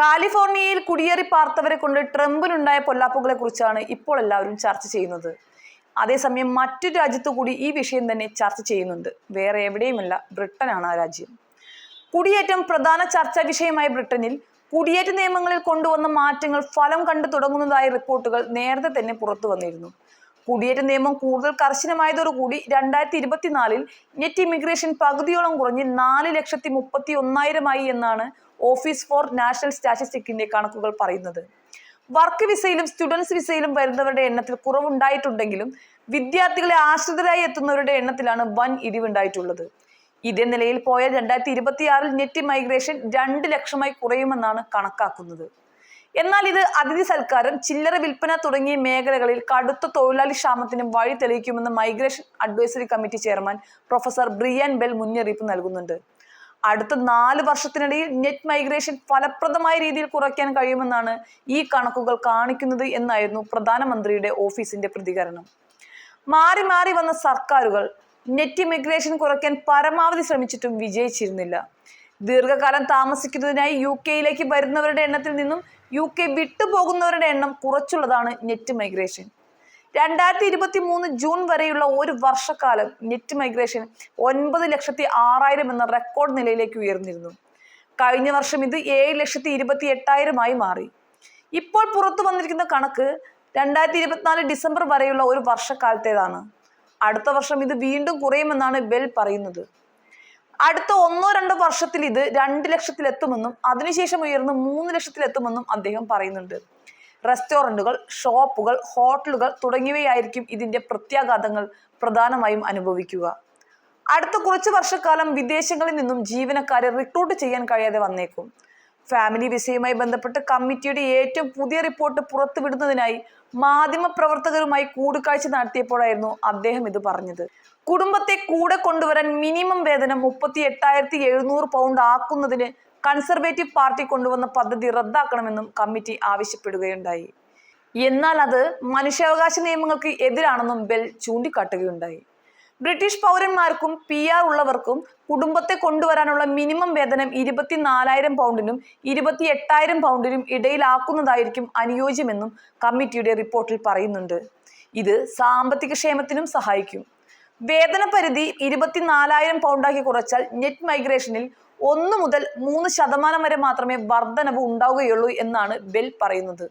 കാലിഫോർണിയയിൽ കുടിയേറി പാർത്തവരെ കൊണ്ട് ട്രംപിനുണ്ടായ പൊല്ലാപ്പുകളെ കുറിച്ചാണ് ഇപ്പോൾ എല്ലാവരും ചർച്ച ചെയ്യുന്നത്. അതേസമയം മറ്റൊരു രാജ്യത്തു കൂടി ഈ വിഷയം തന്നെ ചർച്ച ചെയ്യുന്നുണ്ട്. വേറെ എവിടെയുമല്ല, ബ്രിട്ടനാണ് ആ രാജ്യം. കുടിയേറ്റം പ്രധാന ചർച്ചാ വിഷയമായ ബ്രിട്ടനിൽ കുടിയേറ്റ നിയമങ്ങളിൽ കൊണ്ടുവന്ന മാറ്റങ്ങൾ ഫലം കണ്ടു തുടങ്ങുന്നതായ റിപ്പോർട്ടുകൾ നേരത്തെ തന്നെ പുറത്തു വന്നിരുന്നു. കുടിയേറ്റ നിയമം കൂടുതൽ കർശനമായതോടുകൂടി 2024 നെറ്റ് ഇമിഗ്രേഷൻ പകുതിയോളം കുറഞ്ഞ് 4,31,000 എന്നാണ് ഓഫീസ് ഫോർ നാഷണൽ സ്റ്റാറ്റിസ്റ്റിക്സിന്റെ കണക്കുകൾ പറയുന്നത്. വർക്ക് വിസയിലും സ്റ്റുഡൻസ് വിസയിലും വരുന്നവരുടെ എണ്ണത്തിൽ കുറവുണ്ടായിട്ടുണ്ടെങ്കിലും വിദ്യാർത്ഥികളെ ആശ്രിതരായി എത്തുന്നവരുടെ എണ്ണത്തിലാണ് വൻ ഇടിവുണ്ടായിട്ടുള്ളത്. ഇതേ നിലയിൽ പോയാൽ 2026 നെറ്റ് മൈഗ്രേഷൻ 2 ലക്ഷമായി കുറയുമെന്നാണ് കണക്കാക്കുന്നത്. എന്നാൽ ഇത് അതിഥി സൽക്കാരം, ചില്ലറ വിൽപ്പന തുടങ്ങിയ മേഖലകളിൽ കടുത്ത തൊഴിലാളി ക്ഷാമത്തിന് വഴി തെളിയിക്കുമെന്ന് migration advisory committee chairman professor Brian Bell മുന്നറിയിപ്പ് നൽകുന്നുണ്ട്. അടുത്ത 4 വർഷത്തിനിടയിൽ നെറ്റ് മൈഗ്രേഷൻ ഫലപ്രദമായ രീതിയിൽ കുറയ്ക്കാൻ കഴിയുമെന്നാണ് ഈ കണക്കുകൾ കാണിക്കുന്നത് എന്നായിരുന്നു പ്രധാനമന്ത്രിയുടെ ഓഫീസിന്റെ പ്രതികരണം. മാറി മാറി വന്ന സർക്കാരുകൾ നെറ്റ് ഇമിഗ്രേഷൻ കുറയ്ക്കാൻ പരമാവധി ശ്രമിച്ചിട്ടും വിജയിച്ചിരുന്നില്ല. ദീർഘകാലം താമസിക്കുന്നതിനായി UK വരുന്നവരുടെ എണ്ണത്തിൽ നിന്നും UK വിട്ടുപോകുന്നവരുടെ എണ്ണം കുറച്ചുള്ളതാണ് നെറ്റ് മൈഗ്രേഷൻ. 2023 ജൂൺ വരെയുള്ള ഒരു വർഷക്കാലം നെറ്റ് മൈഗ്രേഷൻ 9,06,000 എന്ന റെക്കോർഡ് നിലയിലേക്ക് ഉയർന്നിരുന്നു. കഴിഞ്ഞ വർഷം ഇത് 7,28,000 മാറി. ഇപ്പോൾ പുറത്തു വന്നിരിക്കുന്ന കണക്ക് 2024 ഡിസംബർ വരെയുള്ള ഒരു വർഷക്കാലത്തേതാണ്. അടുത്ത വർഷം ഇത് വീണ്ടും കുറയുമെന്നാണ് ബെൽ പറയുന്നത്. അടുത്ത 1-2 വർഷത്തിൽ ഇത് 2 ലക്ഷത്തിലെത്തുമെന്നും അതിനുശേഷം ഉയർന്ന് 3 ലക്ഷത്തിലെത്തുമെന്നും അദ്ദേഹം പറയുന്നുണ്ട്. റെസ്റ്റോറൻറ്റുകൾ, ഷോപ്പുകൾ, ഹോട്ടലുകൾ തുടങ്ങിയവയായിരിക്കും ഇതിന്റെ പ്രത്യാഘാതങ്ങൾ പ്രധാനമായും അനുഭവിക്കുക. അടുത്ത കുറച്ച് വർഷക്കാലം വിദേശങ്ങളിൽ നിന്നും ജീവനക്കാരെ റിക്രൂട്ട് ചെയ്യാൻ കഴിയാതെ വന്നേക്കും. ഫാമിലി വിസയുമായി ബന്ധപ്പെട്ട് കമ്മിറ്റിയുടെ ഏറ്റവും പുതിയ റിപ്പോർട്ട് പുറത്തുവിടുന്നതിനായി മാധ്യമപ്രവർത്തകരുമായി കൂടിക്കാഴ്ച നടത്തിയപ്പോഴായിരുന്നു അദ്ദേഹം ഇത് പറഞ്ഞത്. കുടുംബത്തെ കൂടെ കൊണ്ടുവരാൻ മിനിമം വേതനം 38,700 പൗണ്ട് ആക്കുന്നതിന് കൺസർവേറ്റീവ് പാർട്ടി കൊണ്ടുവന്ന പദ്ധതി റദ്ദാക്കണമെന്നും കമ്മിറ്റി ആവശ്യപ്പെടുകയുണ്ടായി. എന്നാൽ അത് മനുഷ്യാവകാശ നിയമങ്ങൾക്ക് എതിരാണെന്നും ബെൽ ചൂണ്ടിക്കാട്ടുകയുണ്ടായി. ബ്രിട്ടീഷ് പൗരന്മാർക്കും PR ഉള്ളവർക്കും കുടുംബത്തെ കൊണ്ടുവരാനുള്ള മിനിമം വേതനം 24,000 പൗണ്ടിനും 28,000 പൗണ്ടിനും ഇടയിലാക്കുന്നതായിരിക്കും അനുയോജ്യമെന്നും കമ്മിറ്റിയുടെ റിപ്പോർട്ടിൽ പറയുന്നുണ്ട്. ഇത് സാമ്പത്തിക ക്ഷേമത്തിനും സഹായിക്കും. വേതന പരിധി 24,000 പൗണ്ടാക്കി കുറച്ചാൽ നെറ്റ് മൈഗ്രേഷനിൽ 1 മുതൽ 3% വരെ മാത്രമേ വർധനവ് ഉണ്ടാവുകയുള്ളൂ എന്നാണ് ബെൽ പറയുന്നത്.